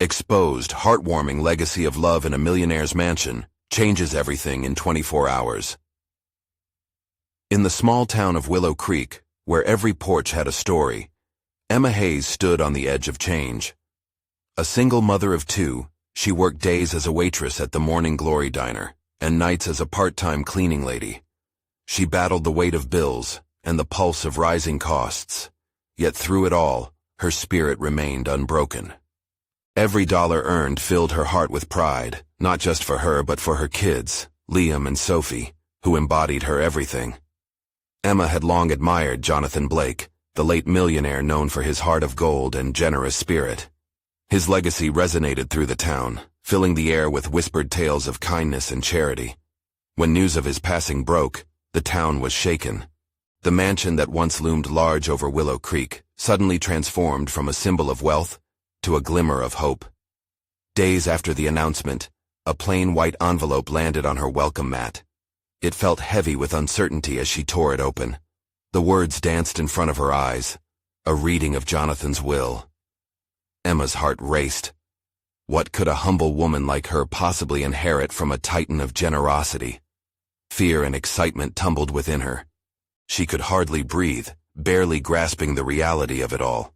Exposed, heartwarming legacy of love in a millionaire's mansion changes everything in 24 hours. In the small town of Willow Creek, where every porch had a story, Emma Hayes stood on the edge of change. A single mother of two, she worked days as a waitress at the Morning Glory Diner and nights as a part-time cleaning lady. She battled the weight of bills and the pulse of rising costs, yet through it all, her spirit remained unbroken. Every dollar earned filled her heart with pride, not just for her but for her kids, Liam and Sophie, who embodied her everything. Emma had long admired Jonathan Blake, the late millionaire known for his heart of gold and generous spirit. His legacy resonated through the town, filling the air with whispered tales of kindness and charity. When news of his passing broke, the town was shaken. The mansion that once loomed large over Willow Creek suddenly transformed from a symbol of wealth to a glimmer of hope. Days after the announcement, a plain white envelope landed on her welcome mat. It felt heavy with uncertainty as she tore it open. The words danced in front of her eyes, a reading of Jonathan's will. Emma's heart raced. What could a humble woman like her possibly inherit from a titan of generosity? Fear and excitement tumbled within her. She could hardly breathe, barely grasping the reality of it all.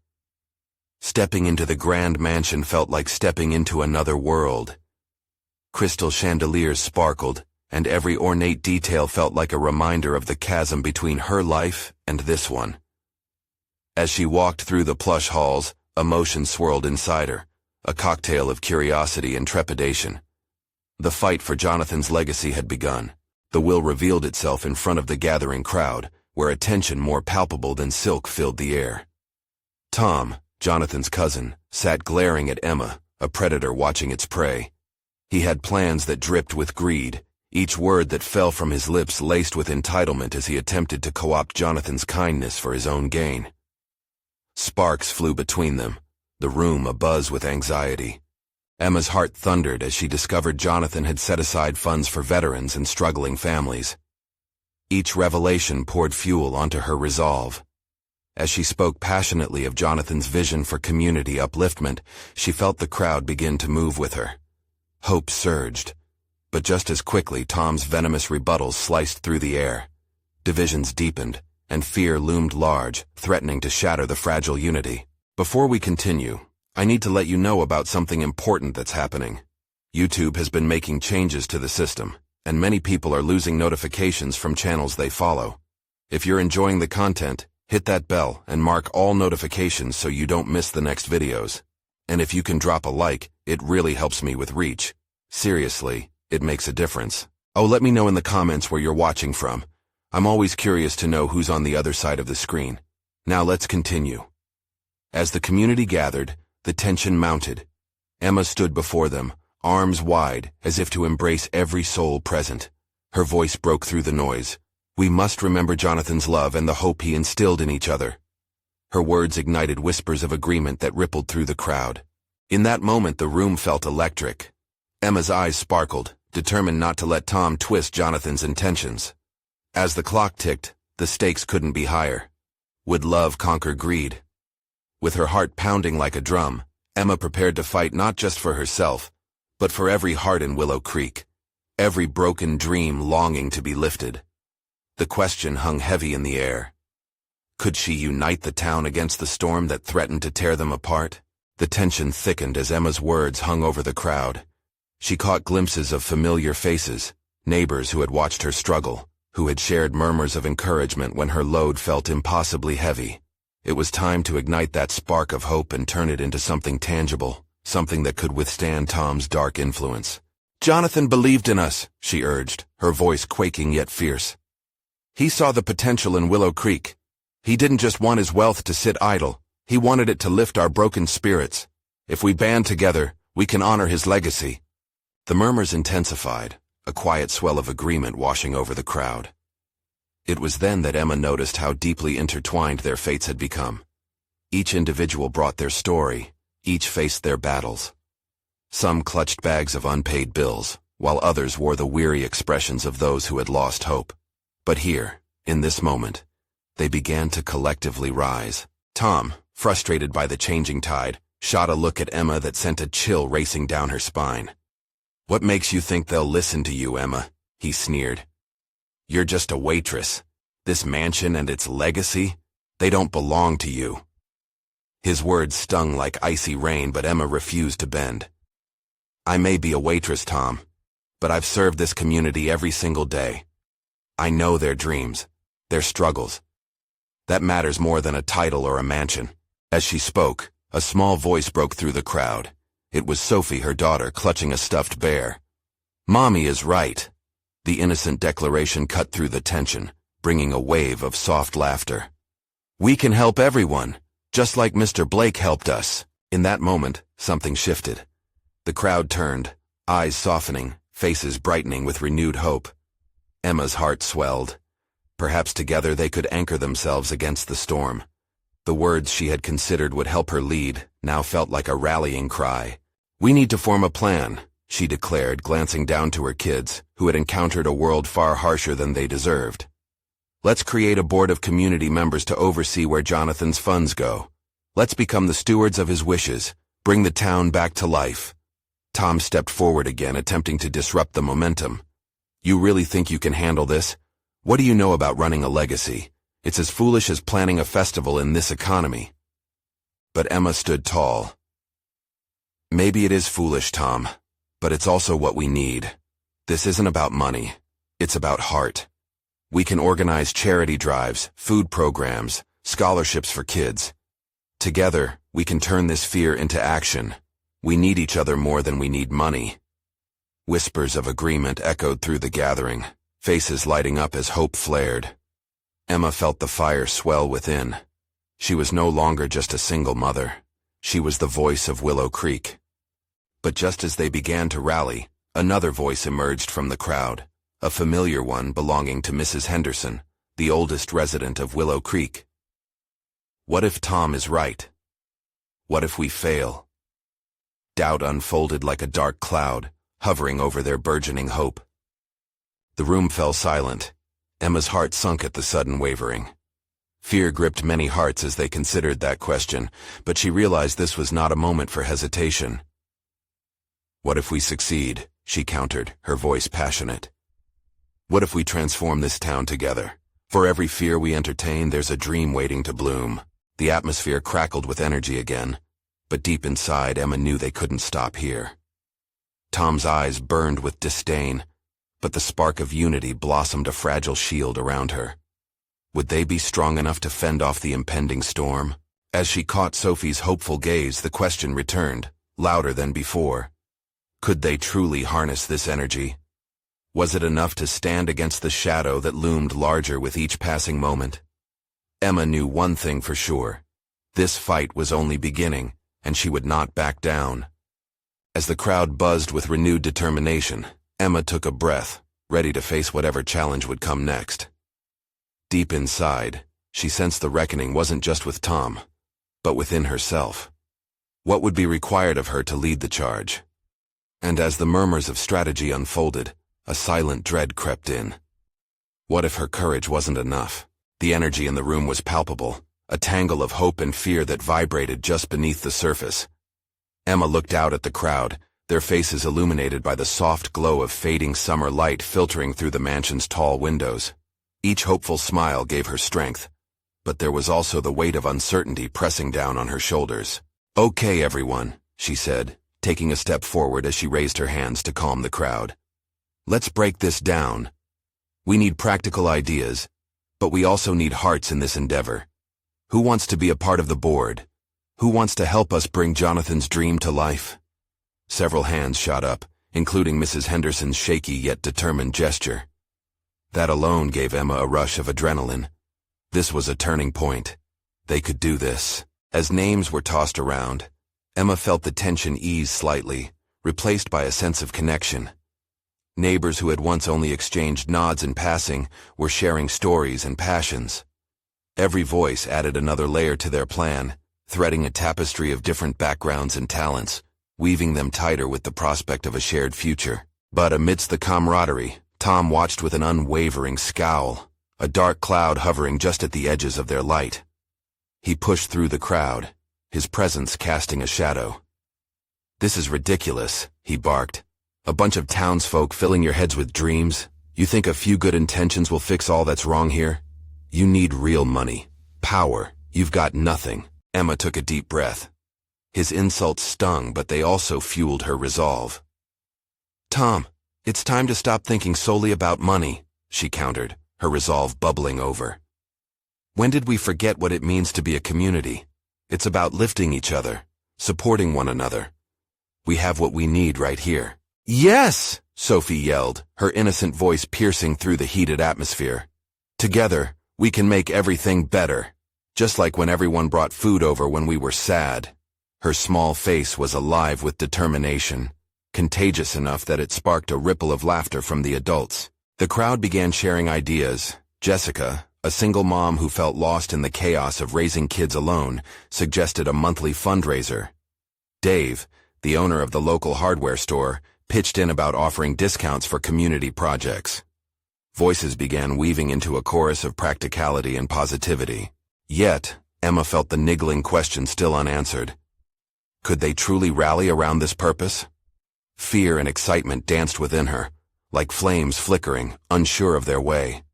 Stepping into the grand mansion felt like stepping into another world. Crystal chandeliers sparkled, and every ornate detail felt like a reminder of the chasm between her life and this one. As she walked through the plush halls, emotion swirled inside her, a cocktail of curiosity and trepidation. The fight for Jonathan's legacy had begun. The will revealed itself in front of the gathering crowd, where a tension more palpable than silk filled the air. Tom, Jonathan's cousin, sat glaring at Emma, a predator watching its prey. He had plans that dripped with greed, each word that fell from his lips laced with entitlement as he attempted to co-opt Jonathan's kindness for his own gain. Sparks flew between them, the room abuzz with anxiety. Emma's heart thundered as she discovered Jonathan had set aside funds for veterans and struggling families. Each revelation poured fuel onto her resolve. As she spoke passionately of Jonathan's vision for community upliftment, she felt the crowd begin to move with her. Hope surged. But just as quickly, Tom's venomous rebuttals sliced through the air. Divisions deepened, and fear loomed large, threatening to shatter the fragile unity. Before we continue, I need to let you know about something important that's happening. YouTube has been making changes to the system, and many people are losing notifications from channels they follow. If you're enjoying the content, hit that bell and mark all notifications so you don't miss the next videos. And if you can drop a like, it really helps me with reach. Seriously, it makes a difference. Oh, let me know in the comments where you're watching from. I'm always curious to know who's on the other side of the screen. Now let's continue. As the community gathered, the tension mounted. Emma stood before them, arms wide, as if to embrace every soul present. Her voice broke through the noise. We must remember Jonathan's love and the hope he instilled in each other. Her words ignited whispers of agreement that rippled through the crowd. In that moment, the room felt electric. Emma's eyes sparkled, determined not to let Tom twist Jonathan's intentions. As the clock ticked, the stakes couldn't be higher. Would love conquer greed? With her heart pounding like a drum, Emma prepared to fight not just for herself, but for every heart in Willow Creek, every broken dream longing to be lifted. The question hung heavy in the air. Could she unite the town against the storm that threatened to tear them apart? The tension thickened as Emma's words hung over the crowd. She caught glimpses of familiar faces, neighbors who had watched her struggle, who had shared murmurs of encouragement when her load felt impossibly heavy. It was time to ignite that spark of hope and turn it into something tangible, something that could withstand Tom's dark influence. Jonathan believed in us, she urged, her voice quaking yet fierce. He saw the potential in Willow Creek. He didn't just want his wealth to sit idle. He wanted it to lift our broken spirits. If we band together, we can honor his legacy. The murmurs intensified, a quiet swell of agreement washing over the crowd. It was then that Emma noticed how deeply intertwined their fates had become. Each individual brought their story, each faced their battles. Some clutched bags of unpaid bills, while others wore the weary expressions of those who had lost hope. But here, in this moment, they began to collectively rise. Tom, frustrated by the changing tide, shot a look at Emma that sent a chill racing down her spine. "What makes you think they'll listen to you, Emma?" he sneered. "You're just a waitress. This mansion and its legacy, they don't belong to you." His words stung like icy rain, but Emma refused to bend. "I may be a waitress, Tom, but I've served this community every single day. I know their dreams, their struggles. That matters more than a title or a mansion." As she spoke, a small voice broke through the crowd. It was Sophie, her daughter, clutching a stuffed bear. "Mommy is right." The innocent declaration cut through the tension, bringing a wave of soft laughter. "We can help everyone, just like Mr. Blake helped us." In that moment, something shifted. The crowd turned, eyes softening, faces brightening with renewed hope. Emma's heart swelled. Perhaps together they could anchor themselves against the storm. The words she had considered would help her lead now felt like a rallying cry. "We need to form a plan," she declared, glancing down to her kids, who had encountered a world far harsher than they deserved. "Let's create a board of community members to oversee where Jonathan's funds go. Let's become the stewards of his wishes, bring the town back to life." Tom stepped forward again, attempting to disrupt the momentum. "You really think you can handle this? What do you know about running a legacy? It's as foolish as planning a festival in this economy." But Emma stood tall. "Maybe it is foolish, Tom, but it's also what we need. This isn't about money. It's about heart. We can organize charity drives, food programs, scholarships for kids. Together, we can turn this fear into action. We need each other more than we need money." Whispers of agreement echoed through the gathering, faces lighting up as hope flared. Emma felt the fire swell within. She was no longer just a single mother. She was the voice of Willow Creek. But just as they began to rally, another voice emerged from the crowd, a familiar one belonging to Mrs. Henderson, the oldest resident of Willow Creek. "What if Tom is right? What if we fail?" Doubt unfolded like a dark cloud, hovering over their burgeoning hope. The room fell silent. Emma's heart sunk at the sudden wavering. Fear gripped many hearts as they considered that question, but she realized this was not a moment for hesitation. "What if we succeed?" she countered, her voice passionate. "What if we transform this town together? For every fear we entertain, there's a dream waiting to bloom." The atmosphere crackled with energy again, but deep inside, Emma knew they couldn't stop here. Tom's eyes burned with disdain, but the spark of unity blossomed a fragile shield around her. Would they be strong enough to fend off the impending storm? As she caught Sophie's hopeful gaze, the question returned, louder than before. Could they truly harness this energy? Was it enough to stand against the shadow that loomed larger with each passing moment? Emma knew one thing for sure. This fight was only beginning, and she would not back down. As the crowd buzzed with renewed determination, Emma took a breath, ready to face whatever challenge would come next. Deep inside, she sensed the reckoning wasn't just with Tom, but within herself. What would be required of her to lead the charge? And as the murmurs of strategy unfolded, a silent dread crept in. What if her courage wasn't enough? The energy in the room was palpable, a tangle of hope and fear that vibrated just beneath the surface. Emma looked out at the crowd, their faces illuminated by the soft glow of fading summer light filtering through the mansion's tall windows. Each hopeful smile gave her strength, but there was also the weight of uncertainty pressing down on her shoulders. "Okay, everyone," she said, taking a step forward as she raised her hands to calm the crowd. "Let's break this down. We need practical ideas, but we also need hearts in this endeavor. Who wants to be a part of the board? Who wants to help us bring Jonathan's dream to life?" Several hands shot up, including Mrs. Henderson's shaky yet determined gesture. That alone gave Emma a rush of adrenaline. This was a turning point. They could do this. As names were tossed around, Emma felt the tension ease slightly, replaced by a sense of connection. Neighbors who had once only exchanged nods in passing were sharing stories and passions. Every voice added another layer to their plan, threading a tapestry of different backgrounds and talents, weaving them tighter with the prospect of a shared future. But amidst the camaraderie, Tom watched with an unwavering scowl, a dark cloud hovering just at the edges of their light. He pushed through the crowd, his presence casting a shadow. "This is ridiculous," he barked. "A bunch of townsfolk filling your heads with dreams? You think a few good intentions will fix all that's wrong here? You need real money. Power. You've got nothing." Emma took a deep breath. His insults stung, but they also fueled her resolve. "Tom, it's time to stop thinking solely about money," she countered, her resolve bubbling over. "When did we forget what it means to be a community? It's about lifting each other, supporting one another. We have what we need right here." "Yes!" Sophie yelled, her innocent voice piercing through the heated atmosphere. "Together, we can make everything better. Just like when everyone brought food over when we were sad." Her small face was alive with determination, contagious enough that it sparked a ripple of laughter from the adults. The crowd began sharing ideas. Jessica, a single mom who felt lost in the chaos of raising kids alone, suggested a monthly fundraiser. Dave, the owner of the local hardware store, pitched in about offering discounts for community projects. Voices began weaving into a chorus of practicality and positivity. Yet, Emma felt the niggling question still unanswered. Could they truly rally around this purpose? Fear and excitement danced within her, like flames flickering, unsure of their way.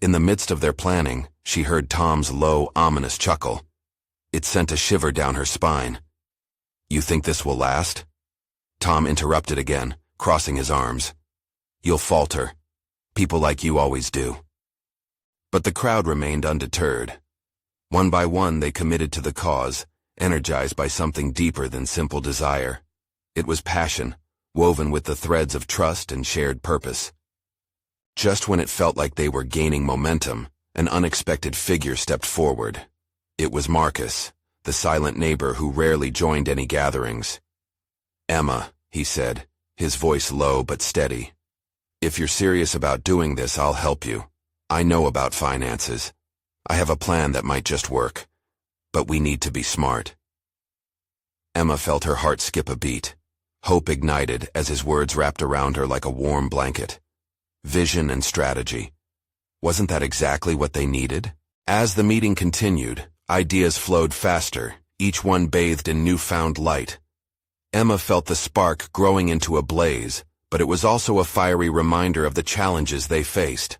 In the midst of their planning, she heard Tom's low, ominous chuckle. It sent a shiver down her spine. "You think this will last?" Tom interrupted again, crossing his arms. "You'll falter. People like you always do." But the crowd remained undeterred. One by one, they committed to the cause, energized by something deeper than simple desire. It was passion, woven with the threads of trust and shared purpose. Just when it felt like they were gaining momentum, an unexpected figure stepped forward. It was Marcus, the silent neighbor who rarely joined any gatherings. "Emma," he said, his voice low but steady. "If you're serious about doing this, I'll help you. I know about finances. I have a plan that might just work. But we need to be smart." Emma felt her heart skip a beat. Hope ignited as his words wrapped around her like a warm blanket. Vision and strategy. Wasn't that exactly what they needed? As the meeting continued, ideas flowed faster, each one bathed in newfound light. Emma felt the spark growing into a blaze, but it was also a fiery reminder of the challenges they faced.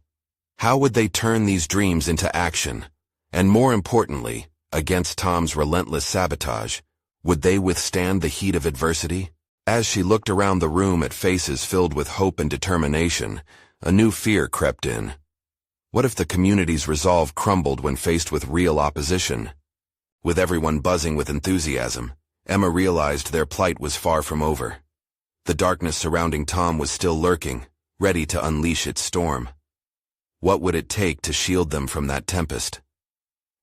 How would they turn these dreams into action? And more importantly, against Tom's relentless sabotage, would they withstand the heat of adversity? As she looked around the room at faces filled with hope and determination, a new fear crept in. What if the community's resolve crumbled when faced with real opposition? With everyone buzzing with enthusiasm, Emma realized their plight was far from over. The darkness surrounding Tom was still lurking, ready to unleash its storm. What would it take to shield them from that tempest?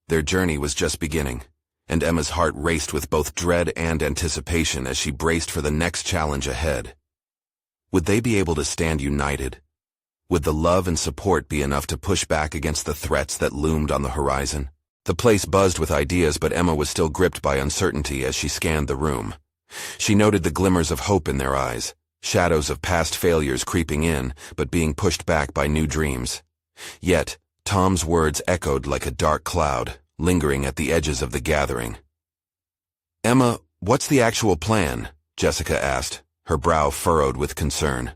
Their journey was just beginning, and Emma's heart raced with both dread and anticipation as she braced for the next challenge ahead. Would they be able to stand united? Would the love and support be enough to push back against the threats that loomed on the horizon? The place buzzed with ideas, but Emma was still gripped by uncertainty as she scanned the room. She noted the glimmers of hope in their eyes, shadows of past failures creeping in, but being pushed back by new dreams. Yet, Tom's words echoed like a dark cloud, lingering at the edges of the gathering. "Emma, what's the actual plan?" Jessica asked, her brow furrowed with concern.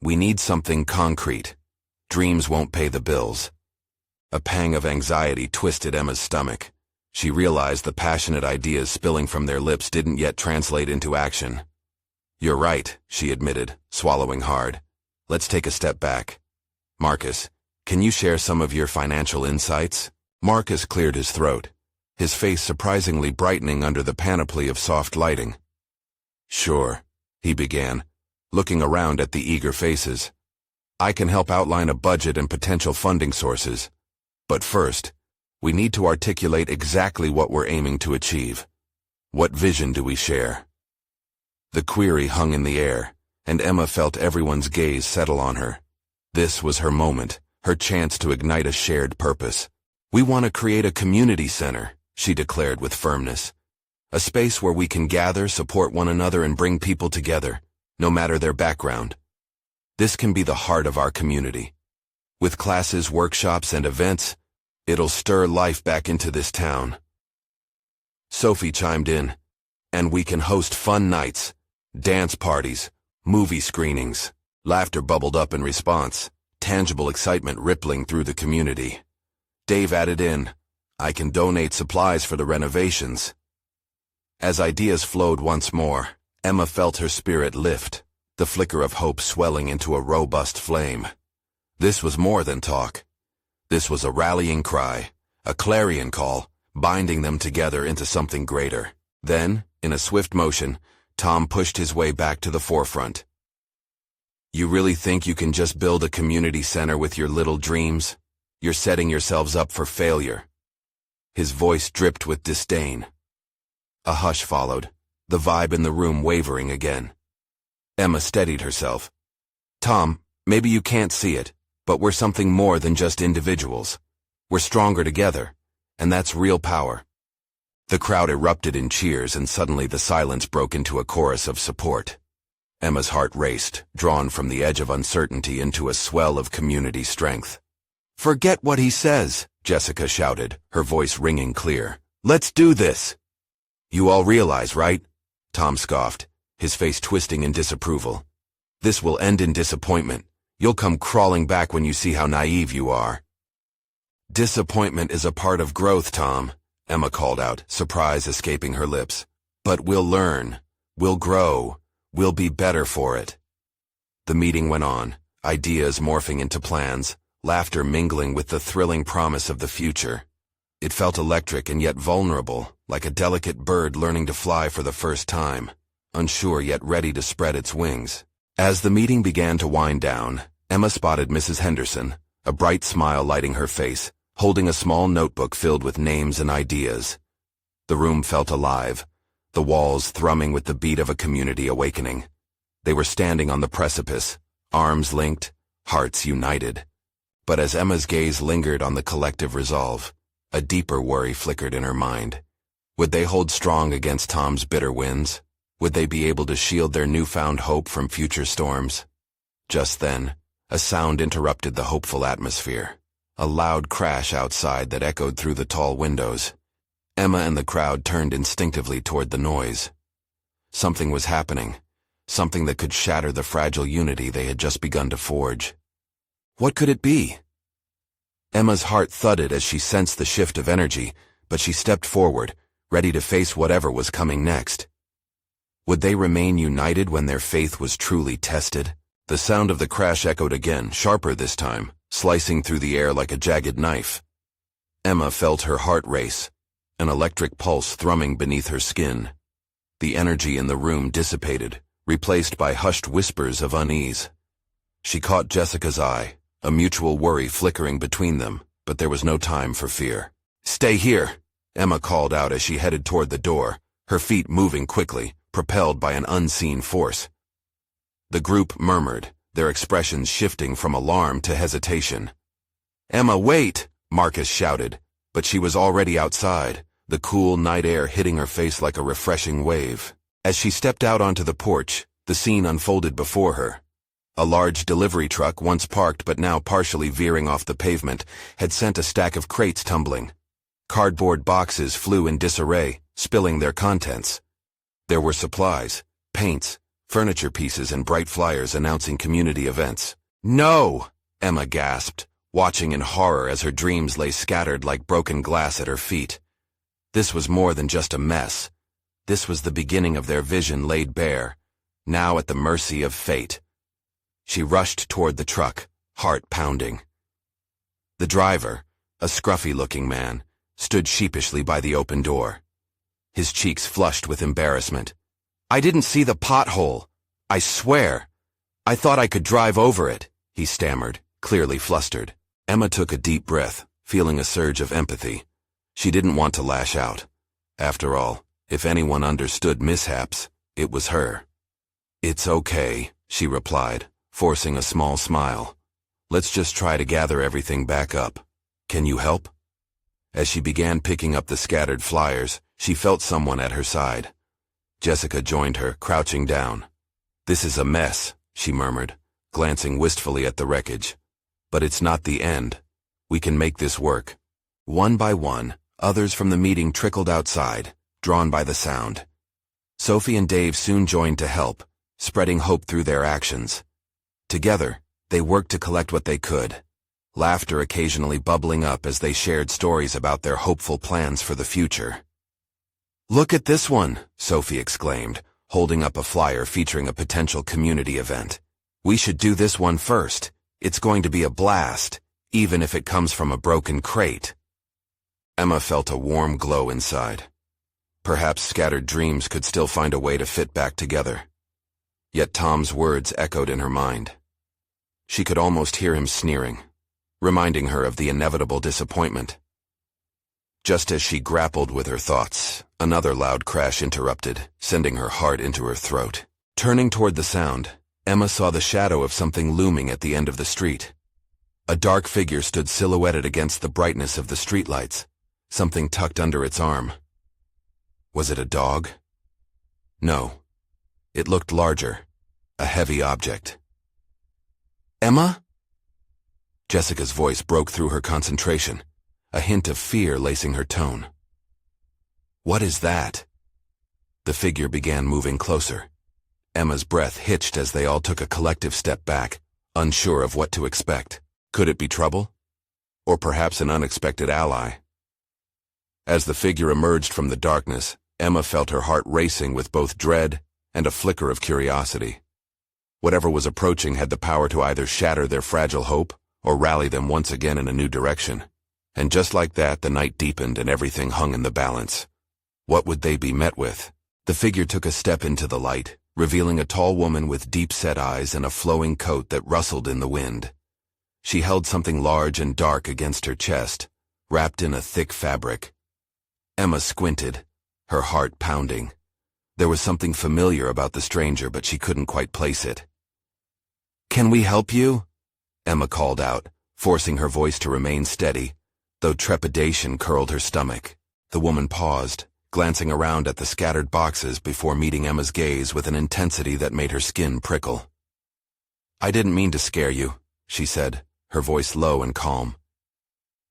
"We need something concrete. Dreams won't pay the bills." A pang of anxiety twisted Emma's stomach. She realized the passionate ideas spilling from their lips didn't yet translate into action. "You're right," she admitted, swallowing hard. "Let's take a step back. Marcus, can you share some of your financial insights?" Marcus cleared his throat, his face surprisingly brightening under the panoply of soft lighting. "Sure," he began, looking around at the eager faces. "I can help outline a budget and potential funding sources. But first, we need to articulate exactly what we're aiming to achieve. What vision do we share?" The query hung in the air, and Emma felt everyone's gaze settle on her. This was her moment, her chance to ignite a shared purpose. "We want to create a community center," she declared with firmness. "A space where we can gather, support one another, and bring people together, no matter their background. This can be the heart of our community. With classes, workshops, and events, it'll stir life back into this town." Sophie chimed in. And we can host fun nights, dance parties, movie screenings. Laughter bubbled up in response, tangible excitement rippling through the community. Dave added in, I can donate supplies for the renovations. As ideas flowed once more, Emma felt her spirit lift, the flicker of hope swelling into a robust flame. This was more than talk. This was a rallying cry, a clarion call, binding them together into something greater. Then, in a swift motion, Tom pushed his way back to the forefront. You really think you can just build a community center with your little dreams? You're setting yourselves up for failure. His voice dripped with disdain. A hush followed, the vibe in the room wavering again. Emma steadied herself. Tom, maybe you can't see it, but we're something more than just individuals. We're stronger together, and that's real power. The crowd erupted in cheers, and suddenly the silence broke into a chorus of support. Emma's heart raced, drawn from the edge of uncertainty into a swell of community strength. Forget what he says, Jessica shouted, her voice ringing clear. Let's do this. You all realize, right? Tom scoffed, his face twisting in disapproval. This will end in disappointment. You'll come crawling back when you see how naive you are. Disappointment is a part of growth, Tom, Emma called out, surprise escaping her lips. But we'll learn. We'll grow. We'll be better for it. The meeting went on, ideas morphing into plans, laughter mingling with the thrilling promise of the future. It felt electric and yet vulnerable, like a delicate bird learning to fly for the first time, unsure yet ready to spread its wings. As the meeting began to wind down, Emma spotted Mrs. Henderson, a bright smile lighting her face, holding a small notebook filled with names and ideas. The room felt alive, the walls thrumming with the beat of a community awakening. They were standing on the precipice, arms linked, hearts united. But as Emma's gaze lingered on the collective resolve, a deeper worry flickered in her mind. Would they hold strong against Tom's bitter winds? Would they be able to shield their newfound hope from future storms? Just then, a sound interrupted the hopeful atmosphere. A loud crash outside that echoed through the tall windows. Emma and the crowd turned instinctively toward the noise. Something was happening, something that could shatter the fragile unity they had just begun to forge. What could it be? Emma's heart thudded as she sensed the shift of energy, but she stepped forward, ready to face whatever was coming next. Would they remain united when their faith was truly tested? The sound of the crash echoed again, sharper this time, slicing through the air like a jagged knife. Emma felt her heart race, an electric pulse thrumming beneath her skin. The energy in the room dissipated, replaced by hushed whispers of unease. She caught Jessica's eye, a mutual worry flickering between them, but there was no time for fear. Stay here, Emma called out as she headed toward the door, her feet moving quickly, propelled by an unseen force. The group murmured, their expressions shifting from alarm to hesitation. Emma, wait! Marcus shouted, but she was already outside, the cool night air hitting her face like a refreshing wave. As she stepped out onto the porch, the scene unfolded before her. A large delivery truck, once parked but now partially veering off the pavement, had sent a stack of crates tumbling. Cardboard boxes flew in disarray, spilling their contents. There were supplies, paints, furniture pieces, and bright flyers announcing community events. No! Emma gasped, watching in horror as her dreams lay scattered like broken glass at her feet. This was more than just a mess. This was the beginning of their vision laid bare, now at the mercy of fate. She rushed toward the truck, heart pounding. The driver, a scruffy-looking man, stood sheepishly by the open door. His cheeks flushed with embarrassment. I didn't see the pothole. I swear. I thought I could drive over it, he stammered, clearly flustered. Emma took a deep breath, feeling a surge of empathy. She didn't want to lash out. After all, if anyone understood mishaps, it was her. It's okay, she replied, forcing a small smile. Let's just try to gather everything back up. Can you help? As she began picking up the scattered flyers, she felt someone at her side. Jessica joined her, crouching down. This is a mess, she murmured, glancing wistfully at the wreckage. But it's not the end. We can make this work. One by one, others from the meeting trickled outside, drawn by the sound. Sophie and Dave soon joined to help, spreading hope through their actions. Together, they worked to collect what they could, laughter occasionally bubbling up as they shared stories about their hopeful plans for the future. "Look at this one," Sophie exclaimed, holding up a flyer featuring a potential community event. "We should do this one first. It's going to be a blast, even if it comes from a broken crate." Emma felt a warm glow inside. Perhaps scattered dreams could still find a way to fit back together. Yet Tom's words echoed in her mind. She could almost hear him sneering, reminding her of the inevitable disappointment. Just as she grappled with her thoughts, another loud crash interrupted, sending her heart into her throat. Turning toward the sound, Emma saw the shadow of something looming at the end of the street. A dark figure stood silhouetted against the brightness of the streetlights, something tucked under its arm. Was it a dog? No. It looked larger, a heavy object. "Emma?" Jessica's voice broke through her concentration, a hint of fear lacing her tone. "What is that?" The figure began moving closer. Emma's breath hitched as they all took a collective step back, unsure of what to expect. Could it be trouble? Or perhaps an unexpected ally? As the figure emerged from the darkness, Emma felt her heart racing with both dread and a flicker of curiosity. Whatever was approaching had the power to either shatter their fragile hope or rally them once again in a new direction. And just like that, the night deepened and everything hung in the balance. What would they be met with? The figure took a step into the light, revealing a tall woman with deep-set eyes and a flowing coat that rustled in the wind. She held something large and dark against her chest, wrapped in a thick fabric. Emma squinted, her heart pounding. There was something familiar about the stranger, but she couldn't quite place it. "Can we help you?" Emma called out, forcing her voice to remain steady, though trepidation curled her stomach. The woman paused, glancing around at the scattered boxes before meeting Emma's gaze with an intensity that made her skin prickle. "I didn't mean to scare you," she said, her voice low and calm.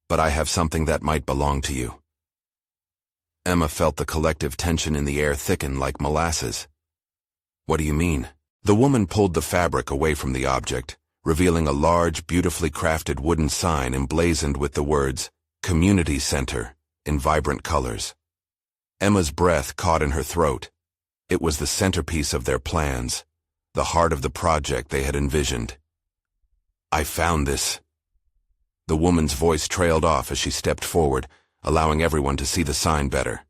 "But I have something that might belong to you." Emma felt the collective tension in the air thicken like molasses. "What do you mean?" The woman pulled the fabric away from the object, revealing a large, beautifully crafted wooden sign emblazoned with the words, "Community Center," in vibrant colors. Emma's breath caught in her throat. It was the centerpiece of their plans, the heart of the project they had envisioned. "I found this." The woman's voice trailed off as she stepped forward, allowing everyone to see the sign better.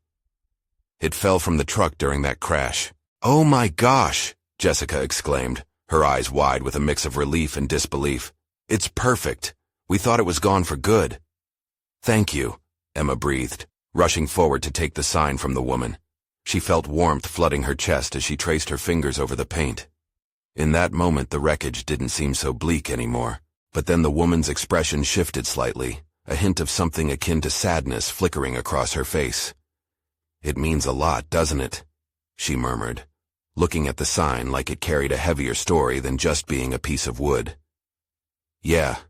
"It fell from the truck during that crash." "Oh my gosh!" Jessica exclaimed, her eyes wide with a mix of relief and disbelief. "It's perfect. We thought it was gone for good." "Thank you," Emma breathed, rushing forward to take the sign from the woman. She felt warmth flooding her chest as she traced her fingers over the paint. In that moment, the wreckage didn't seem so bleak anymore, but then the woman's expression shifted slightly, a hint of something akin to sadness flickering across her face. "It means a lot, doesn't it?" she murmured, looking at the sign like it carried a heavier story than just being a piece of wood. "Yeah,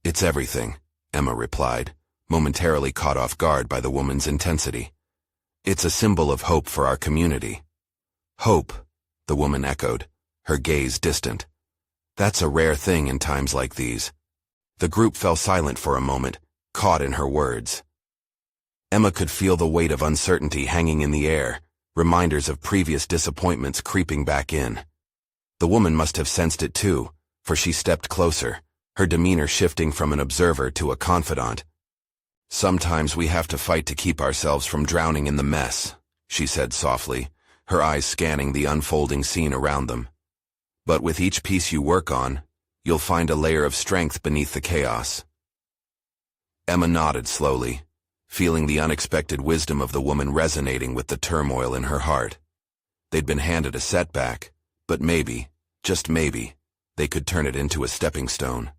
it's everything," Emma replied, momentarily caught off guard by the woman's intensity. "It's a symbol of hope for our community." "Hope," the woman echoed, her gaze distant. "That's a rare thing in times like these." The group fell silent for a moment, caught in her words. Emma could feel the weight of uncertainty hanging in the air, reminders of previous disappointments creeping back in. The woman must have sensed it too, for she stepped closer, her demeanor shifting from an observer to a confidant. "Sometimes we have to fight to keep ourselves from drowning in the mess," she said softly, her eyes scanning the unfolding scene around them. "But with each piece you work on, you'll find a layer of strength beneath the chaos." Emma nodded slowly, feeling the unexpected wisdom of the woman resonating with the turmoil in her heart. They'd been handed a setback, but maybe, just maybe, they could turn it into a stepping stone.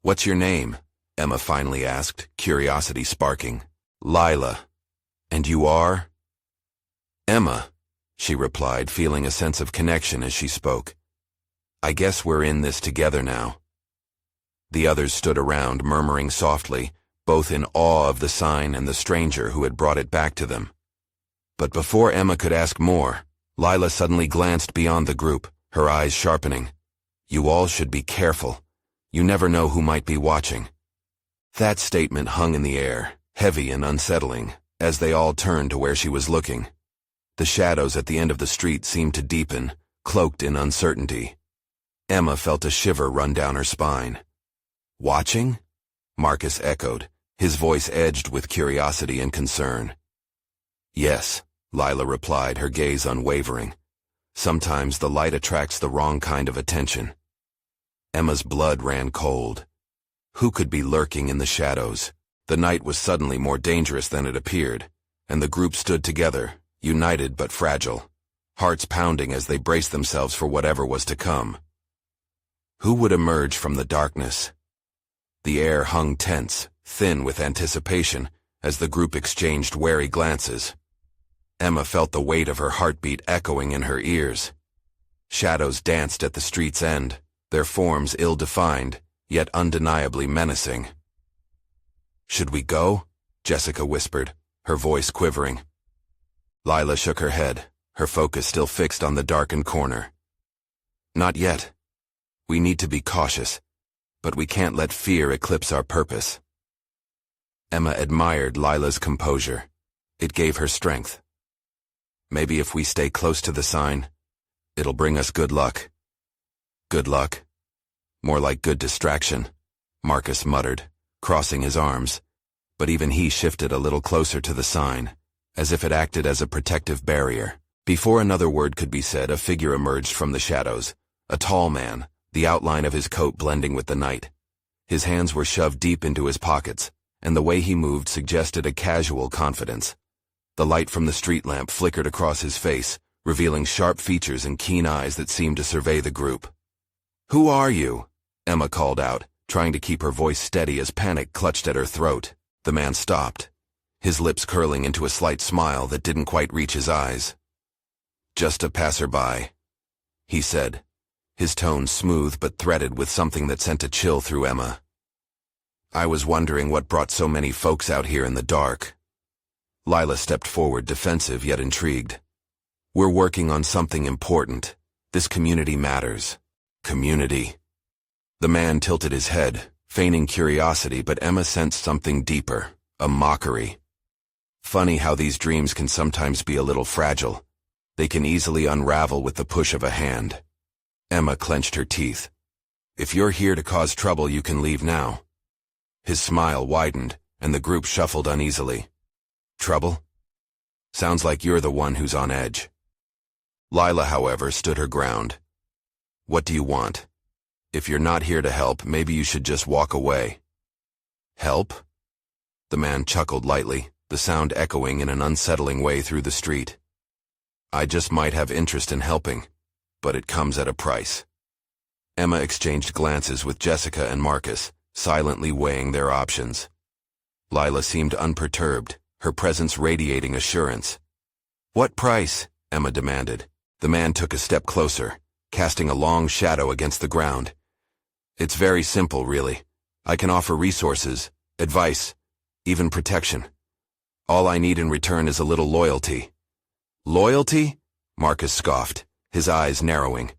"What's your name?" Emma finally asked, curiosity sparking. "Lila. And you are?" "Emma," she replied, feeling a sense of connection as she spoke. "I guess we're in this together now." The others stood around, murmuring softly, both in awe of the sign and the stranger who had brought it back to them. But before Emma could ask more, Lila suddenly glanced beyond the group, her eyes sharpening. "You all should be careful. You never know who might be watching." That statement hung in the air, heavy and unsettling, as they all turned to where she was looking. The shadows at the end of the street seemed to deepen, cloaked in uncertainty. Emma felt a shiver run down her spine. "Watching?" Marcus echoed, his voice edged with curiosity and concern. "Yes," Lila replied, her gaze unwavering. "Sometimes the light attracts the wrong kind of attention." Emma's blood ran cold. Who could be lurking in the shadows? The night was suddenly more dangerous than it appeared, and the group stood together, united but fragile, hearts pounding as they braced themselves for whatever was to come. Who would emerge from the darkness? The air hung tense, thin with anticipation, as the group exchanged wary glances. Emma felt the weight of her heartbeat echoing in her ears. Shadows danced at the street's end, their forms ill-defined, yet undeniably menacing. "Should we go?" Jessica whispered, her voice quivering. Lila shook her head, her focus still fixed on the darkened corner. "Not yet. We need to be cautious, but we can't let fear eclipse our purpose." Emma admired Lila's composure. It gave her strength. "Maybe if we stay close to the sign, it'll bring us good luck." "Good luck? More like good distraction," Marcus muttered, crossing his arms, but even he shifted a little closer to the sign, as if it acted as a protective barrier. Before another word could be said, a figure emerged from the shadows, a tall man, the outline of his coat blending with the night. His hands were shoved deep into his pockets, and the way he moved suggested a casual confidence. The light from the street lamp flickered across his face, revealing sharp features and keen eyes that seemed to survey the group. "Who are you?" Emma called out, trying to keep her voice steady as panic clutched at her throat. The man stopped, his lips curling into a slight smile that didn't quite reach his eyes. "Just a passerby," he said, his tone smooth but threaded with something that sent a chill through Emma. "I was wondering what brought so many folks out here in the dark." Lila stepped forward, defensive yet intrigued. "We're working on something important. This community matters." "Community?" The man tilted his head, feigning curiosity, but Emma sensed something deeper, a mockery. Funny how these dreams can sometimes be a little fragile. They can easily unravel with the push of a hand. Emma clenched her teeth. "If you're here to cause trouble, you can leave now." His smile widened, and the group shuffled uneasily. "Trouble? Sounds like you're the one who's on edge." Lila, however, stood her ground. "What do you want? If you're not here to help, maybe you should just walk away." "Help?" The man chuckled lightly, the sound echoing in an unsettling way through the street. "I just might have interest in helping, but it comes at a price." Emma exchanged glances with Jessica and Marcus, silently weighing their options. Lila seemed unperturbed, her presence radiating assurance. "What price?" Emma demanded. The man took a step closer, casting a long shadow against the ground. "It's very simple, really. I can offer resources, advice, even protection. All I need in return is a little loyalty." "Loyalty?" Marcus scoffed, his eyes narrowing.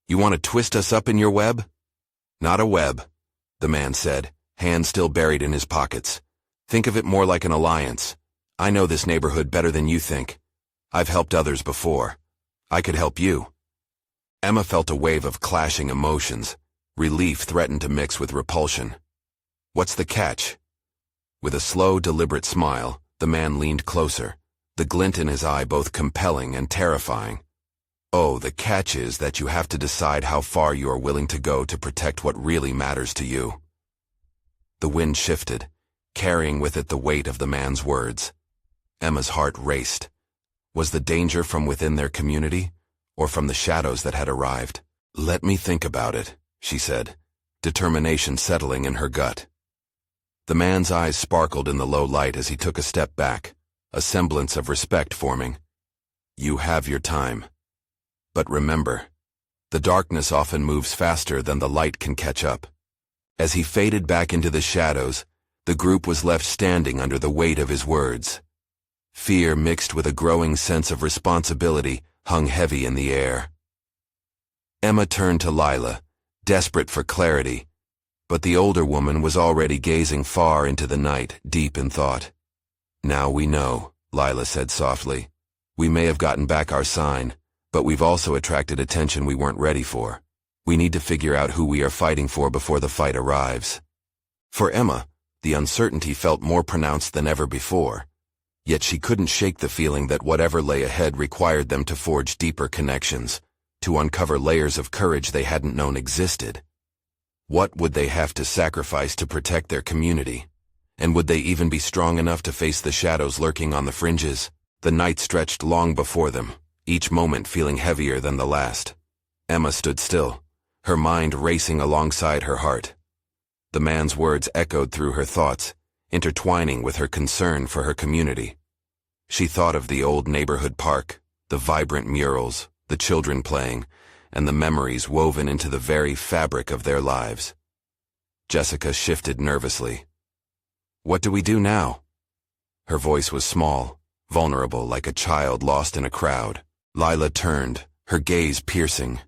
"You want to twist us up in your web?" "Not a web," the man said, hands still buried in his pockets. "Think of it more like an alliance. I know this neighborhood better than you think. I've helped others before. I could help you." Emma felt a wave of clashing emotions. Relief threatened to mix with repulsion. "What's the catch?" With a slow, deliberate smile, the man leaned closer, the glint in his eye both compelling and terrifying. "Oh, the catch is that you have to decide how far you are willing to go to protect what really matters to you." The wind shifted, carrying with it the weight of the man's words. Emma's heart raced. Was the danger from within their community, or from the shadows that had arrived? "Let me think about it," she said, determination settling in her gut. The man's eyes sparkled in the low light as he took a step back, a semblance of respect forming. "You have your time. But remember, the darkness often moves faster than the light can catch up." As he faded back into the shadows, the group was left standing under the weight of his words. Fear mixed with a growing sense of responsibility hung heavy in the air. Emma turned to Lila, desperate for clarity, but the older woman was already gazing far into the night, deep in thought. "Now we know," Lila said softly. "We may have gotten back our sign, but we've also attracted attention we weren't ready for. We need to figure out who we are fighting for before the fight arrives." For Emma, the uncertainty felt more pronounced than ever before, yet she couldn't shake the feeling that whatever lay ahead required them to forge deeper connections, to uncover layers of courage they hadn't known existed. What would they have to sacrifice to protect their community? And would they even be strong enough to face the shadows lurking on the fringes? The night stretched long before them, each moment feeling heavier than the last. Emma stood still, her mind racing alongside her heart. The man's words echoed through her thoughts, intertwining with her concern for her community. She thought of the old neighborhood park, the vibrant murals, the children playing, and the memories woven into the very fabric of their lives. Jessica shifted nervously. "What do we do now?" Her voice was small, vulnerable like a child lost in a crowd. Lila turned, her gaze piercing.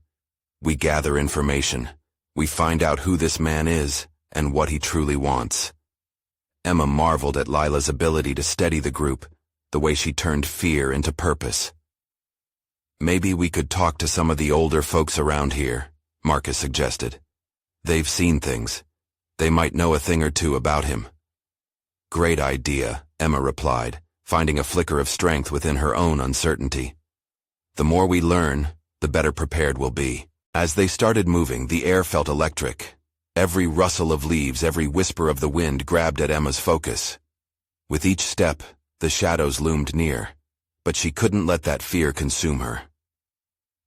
"We gather information. We find out who this man is and what he truly wants." Emma marveled at Lila's ability to steady the group, the way she turned fear into purpose. "Maybe we could talk to some of the older folks around here," Marcus suggested. "They've seen things. They might know a thing or two about him." "Great idea," Emma replied, finding a flicker of strength within her own uncertainty. "The more we learn, the better prepared we'll be." As they started moving, the air felt electric. Every rustle of leaves, every whisper of the wind grabbed at Emma's focus. With each step, the shadows loomed near, but she couldn't let that fear consume her.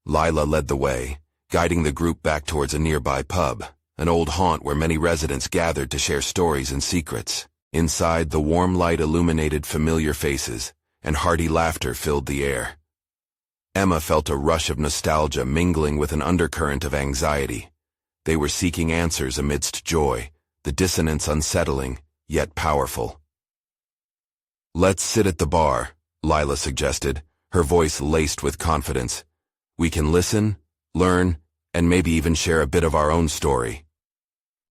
Lila led the way, guiding the group back towards a nearby pub, an old haunt where many residents gathered to share stories and secrets. Inside, the warm light illuminated familiar faces, and hearty laughter filled the air. Emma felt a rush of nostalgia mingling with an undercurrent of anxiety. They were seeking answers amidst joy, the dissonance unsettling, yet powerful. "Let's sit at the bar," Lila suggested, her voice laced with confidence. "We can listen, learn, and maybe even share a bit of our own story."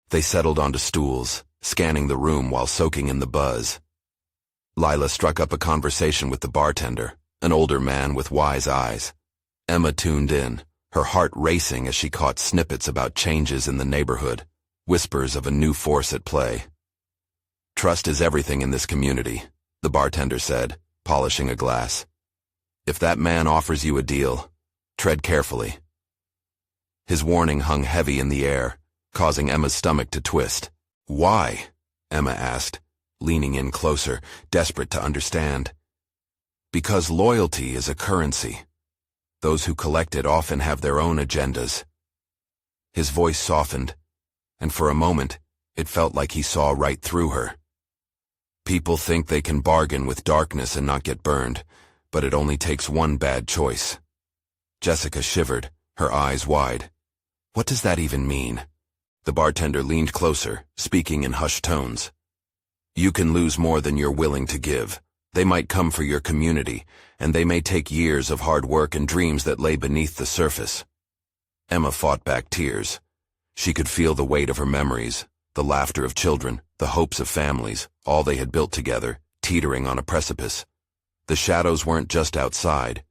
They settled onto stools, scanning the room while soaking in the buzz. Lila struck up a conversation with the bartender, an older man with wise eyes. Emma tuned in, her heart racing as she caught snippets about changes in the neighborhood, whispers of a new force at play. "Trust is everything in this community," the bartender said, polishing a glass. "If that man offers you a deal, tread carefully." His warning hung heavy in the air, causing Emma's stomach to twist. "Why?" Emma asked, leaning in closer, desperate to understand. "Because loyalty is a currency. Those who collect it often have their own agendas." His voice softened, and for a moment, it felt like he saw right through her. "People think they can bargain with darkness and not get burned, but it only takes one bad choice." Jessica shivered, her eyes wide. "What does that even mean?" The bartender leaned closer, speaking in hushed tones. "You can lose more than you're willing to give. They might come for your community, and they may take years of hard work and dreams that lay beneath the surface." Emma fought back tears. She could feel the weight of her memories, the laughter of children, the hopes of families, all they had built together, teetering on a precipice. The shadows weren't just outside.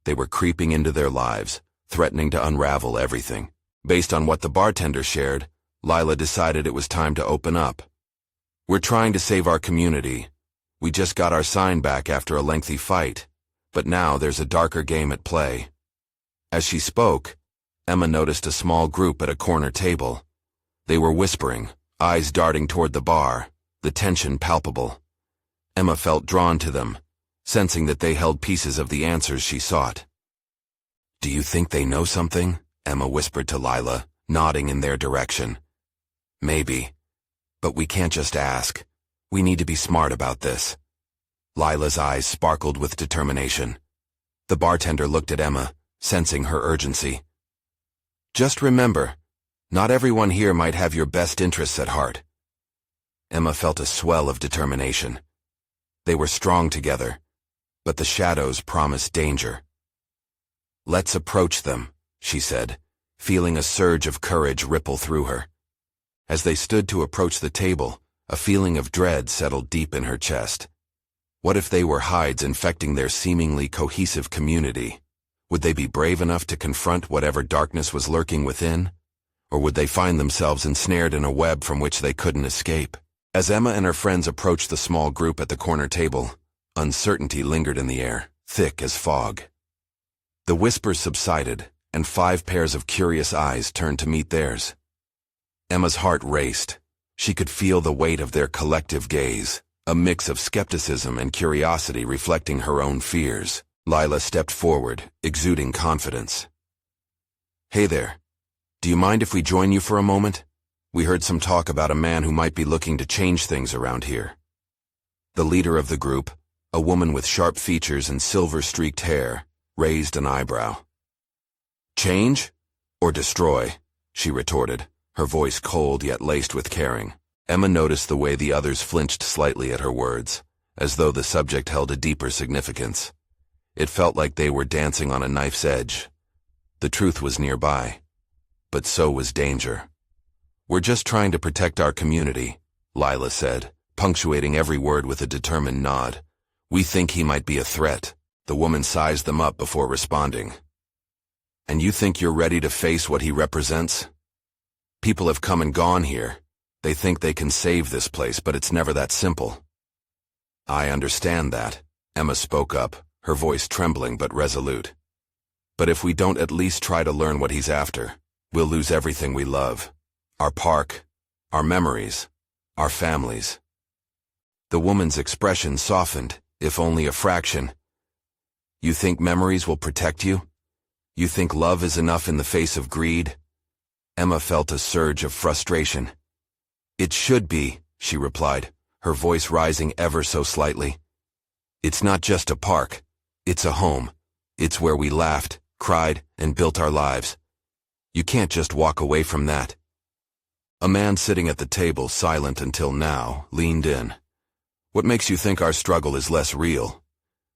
They were creeping into their lives, threatening to unravel everything. Based on what the bartender shared, Lila decided it was time to open up. "We're trying to save our community. We just got our sign back after a lengthy fight, but now there's a darker game at play." As she spoke, Emma noticed a small group at a corner table. They were whispering, eyes darting toward the bar, the tension palpable. Emma felt drawn to them, sensing that they held pieces of the answers she sought. "Do you think they know something?" Emma whispered to Lila, nodding in their direction. "Maybe. But we can't just ask. We need to be smart about this." Lila's eyes sparkled with determination. The bartender looked at Emma, sensing her urgency. "Just remember, not everyone here might have your best interests at heart." Emma felt a swell of determination. They were strong together, but the shadows promised danger. "Let's approach them," she said, feeling a surge of courage ripple through her. As they stood to approach the table, a feeling of dread settled deep in her chest. What if they were hides infecting their seemingly cohesive community? Would they be brave enough to confront whatever darkness was lurking within? Or would they find themselves ensnared in a web from which they couldn't escape? As Emma and her friends approached the small group at the corner table, uncertainty lingered in the air, thick as fog. The whispers subsided, and 5 pairs of curious eyes turned to meet theirs. Emma's heart raced. She could feel the weight of their collective gaze, a mix of skepticism and curiosity reflecting her own fears. Lila stepped forward, exuding confidence. "Hey there. Do you mind if we join you for a moment? We heard some talk about a man who might be looking to change things around here." The leader of the group, a woman with sharp features and silver-streaked hair, raised an eyebrow. "Change? Or destroy?" she retorted, her voice cold yet laced with caring. Emma noticed the way the others flinched slightly at her words, as though the subject held a deeper significance. It felt like they were dancing on a knife's edge. The truth was nearby, but so was danger. "We're just trying to protect our community," Lila said, punctuating every word with a determined nod. "We think he might be a threat." The woman sized them up before responding. "And you think you're ready to face what he represents? People have come and gone here. They think they can save this place, but it's never that simple." "I understand that," Emma spoke up, her voice trembling but resolute. "But if we don't at least try to learn what he's after, we'll lose everything we love. Our park, our memories, our families." The woman's expression softened, if only a fraction. "You think memories will protect you? You think love is enough in the face of greed?" Emma felt a surge of frustration. "It should be," she replied, her voice rising ever so slightly. "It's not just a park. It's a home. It's where we laughed, cried, and built our lives. You can't just walk away from that." A man sitting at the table, silent until now, leaned in. "What makes you think our struggle is less real?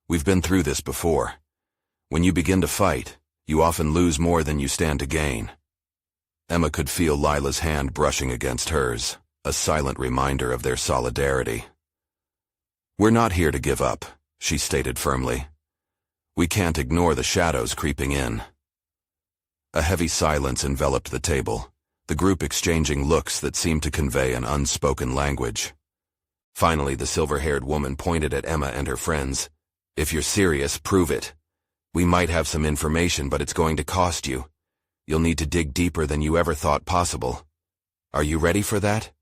We've been through this before. When you begin to fight, you often lose more than you stand to gain." Emma could feel Lila's hand brushing against hers, a silent reminder of their solidarity. "We're not here to give up," she stated firmly. "We can't ignore the shadows creeping in." A heavy silence enveloped the table, the group exchanging looks that seemed to convey an unspoken language. Finally, the silver-haired woman pointed at Emma and her friends. "If you're serious, prove it. We might have some information, but it's going to cost you. You'll need to dig deeper than you ever thought possible. Are you ready for that?"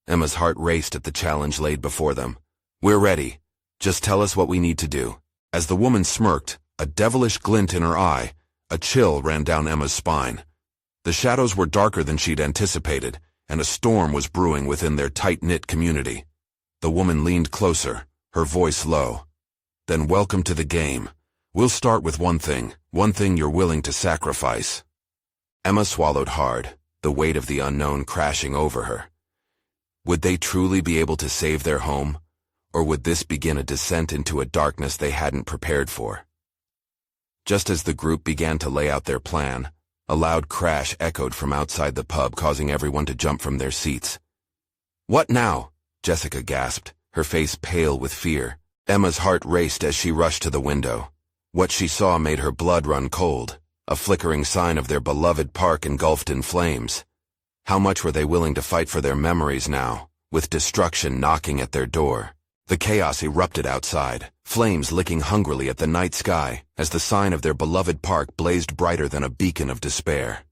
Emma's heart raced at the challenge laid before them. "We're ready. Just tell us what we need to do." As the woman smirked, a devilish glint in her eye, a chill ran down Emma's spine. The shadows were darker than she'd anticipated, and a storm was brewing within their tight-knit community. The woman leaned closer, her voice low. "Then welcome to the game. We'll start with one thing you're willing to sacrifice." Emma swallowed hard, the weight of the unknown crashing over her. Would they truly be able to save their home, or would this begin a descent into a darkness they hadn't prepared for? Just as the group began to lay out their plan, a loud crash echoed from outside the pub, causing everyone to jump from their seats. "What now?" Jessica gasped, her face pale with fear. Emma's heart raced as she rushed to the window. What she saw made her blood run cold, a flickering sign of their beloved park engulfed in flames. How much were they willing to fight for their memories now, with destruction knocking at their door? The chaos erupted outside, flames licking hungrily at the night sky, as the sign of their beloved park blazed brighter than a beacon of despair.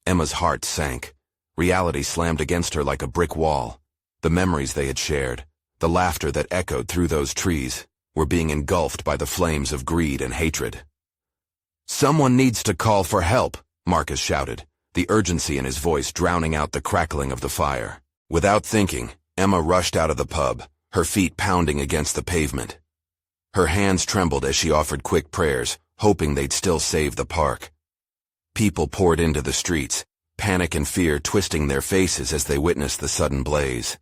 Emma's heart sank. Reality slammed against her like a brick wall. The memories they had shared, the laughter that echoed through those trees, were being engulfed by the flames of greed and hatred. "Someone needs to call for help," Marcus shouted, the urgency in his voice drowning out the crackling of the fire. Without thinking, Emma rushed out of the pub, her feet pounding against the pavement. Her hands trembled as she offered quick prayers, hoping they'd still save the park. People poured into the streets, panic and fear twisting their faces as they witnessed the sudden blaze.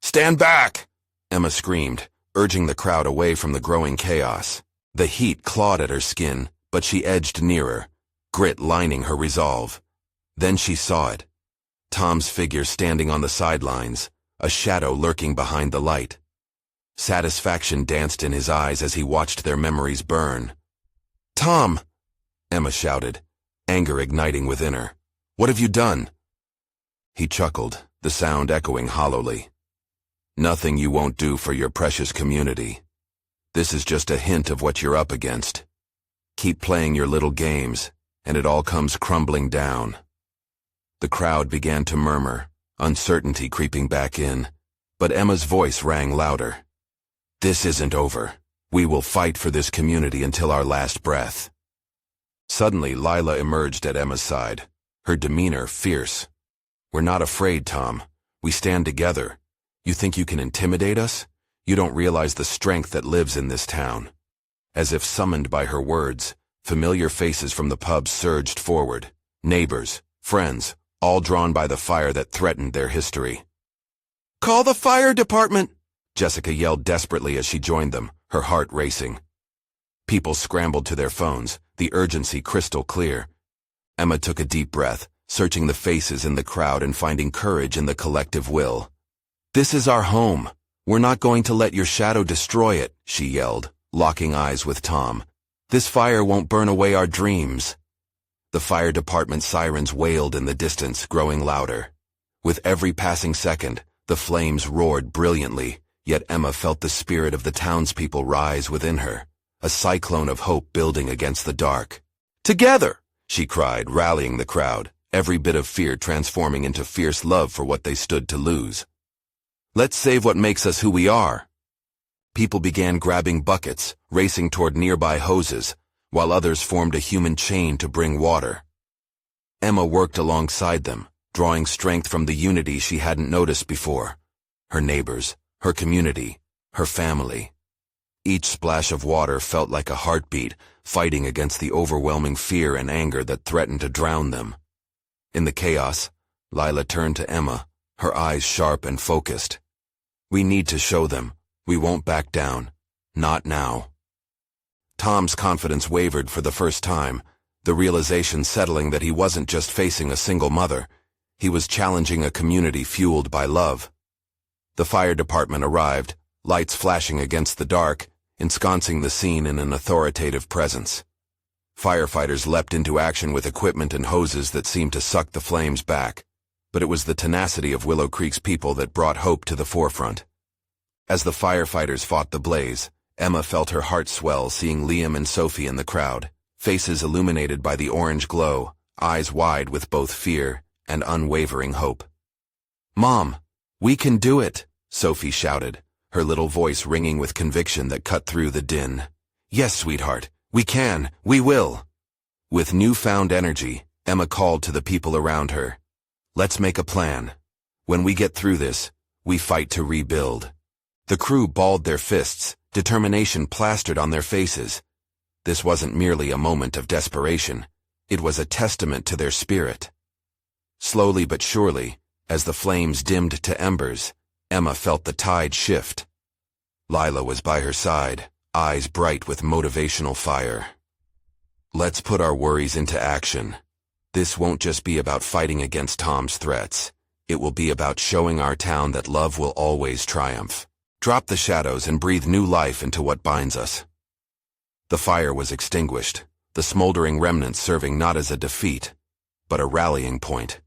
"Stand back!" Emma screamed, urging the crowd away from the growing chaos. The heat clawed at her skin, but she edged nearer, grit lining her resolve. Then she saw it. Tom's figure standing on the sidelines, a shadow lurking behind the light. Satisfaction danced in his eyes as he watched their memories burn. "Tom!" Emma shouted, anger igniting within her. "What have you done?" He chuckled, the sound echoing hollowly. "Nothing you won't do for your precious community. This is just a hint of what you're up against. Keep playing your little games, and it all comes crumbling down." The crowd began to murmur, uncertainty creeping back in, but Emma's voice rang louder. "This isn't over. We will fight for this community until our last breath." Suddenly, Lila emerged at Emma's side, her demeanor fierce. "We're not afraid, Tom. We stand together. You think you can intimidate us? You don't realize the strength that lives in this town." As if summoned by her words, familiar faces from the pub surged forward. Neighbors, friends, all drawn by the fire that threatened their history. "Call the fire department!" Jessica yelled desperately as she joined them, her heart racing. People scrambled to their phones, the urgency crystal clear. Emma took a deep breath, searching the faces in the crowd and finding courage in the collective will. "This is our home. We're not going to let your shadow destroy it," she yelled, locking eyes with Tom. "This fire won't burn away our dreams." The fire department sirens wailed in the distance, growing louder. With every passing second, the flames roared brilliantly, yet Emma felt the spirit of the townspeople rise within her, a cyclone of hope building against the dark. "Together!" she cried, rallying the crowd, every bit of fear transforming into fierce love for what they stood to lose. "Let's save what makes us who we are." People began grabbing buckets, racing toward nearby hoses, while others formed a human chain to bring water. Emma worked alongside them, drawing strength from the unity she hadn't noticed before. Her neighbors, her community, her family. Each splash of water felt like a heartbeat, fighting against the overwhelming fear and anger that threatened to drown them. In the chaos, Lila turned to Emma, her eyes sharp and focused. "We need to show them. We won't back down. Not now." Tom's confidence wavered for the first time, the realization settling that he wasn't just facing a single mother, he was challenging a community fueled by love. The fire department arrived, lights flashing against the dark, ensconcing the scene in an authoritative presence. Firefighters leapt into action with equipment and hoses that seemed to suck the flames back, but it was the tenacity of Willow Creek's people that brought hope to the forefront. As the firefighters fought the blaze, Emma felt her heart swell seeing Liam and Sophie in the crowd, faces illuminated by the orange glow, eyes wide with both fear and unwavering hope. "Mom, we can do it," Sophie shouted, her little voice ringing with conviction that cut through the din. "Yes, sweetheart, we can, we will." With newfound energy, Emma called to the people around her. "Let's make a plan. When we get through this, we fight to rebuild." The crew balled their fists, determination plastered on their faces. This wasn't merely a moment of desperation. It was a testament to their spirit. Slowly but surely, as the flames dimmed to embers, Emma felt the tide shift. Lila was by her side, eyes bright with motivational fire. "Let's put our worries into action. This won't just be about fighting against Tom's threats. It will be about showing our town that love will always triumph. Drop the shadows and breathe new life into what binds us." The fire was extinguished, the smoldering remnants serving not as a defeat, but a rallying point.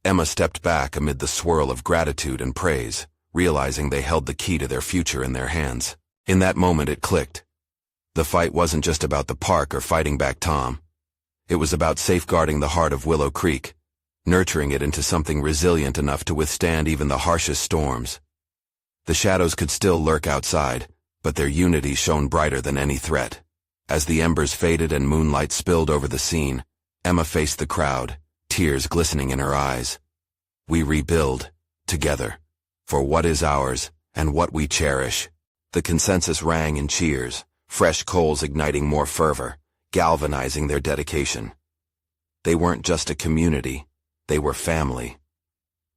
Emma stepped back amid the swirl of gratitude and praise, realizing they held the key to their future in their hands. In that moment it clicked. The fight wasn't just about the park or fighting back Tom. It was about safeguarding the heart of Willow Creek, nurturing it into something resilient enough to withstand even the harshest storms. The shadows could still lurk outside, but their unity shone brighter than any threat. As the embers faded and moonlight spilled over the scene, Emma faced the crowd, tears glistening in her eyes. "We rebuild, together, for what is ours and what we cherish." The consensus rang in cheers, fresh coals igniting more fervor, galvanizing their dedication. They weren't just a community, they were family.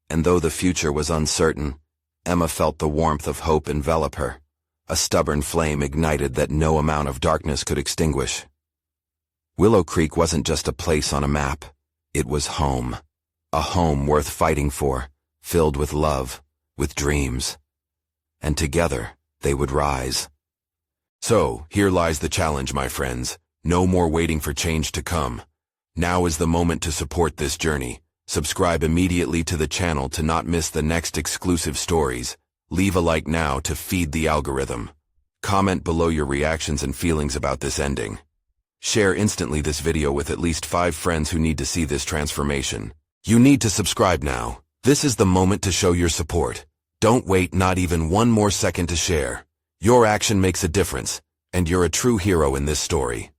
And though the future was uncertain, Emma felt the warmth of hope envelop her, a stubborn flame ignited that no amount of darkness could extinguish. Willow Creek wasn't just a place on a map. It was home. A home worth fighting for, filled with love, with dreams. And together, they would rise. So, here lies the challenge, my friends. No more waiting for change to come. Now is the moment to support this journey. Subscribe immediately to the channel to not miss the next exclusive stories. Leave a like now to feed the algorithm. Comment below your reactions and feelings about this ending. Share instantly this video with at least 5 friends who need to see this transformation. You need to subscribe now. This is the moment to show your support. Don't wait not even one more second to share. Your action makes a difference, and you're a true hero in this story.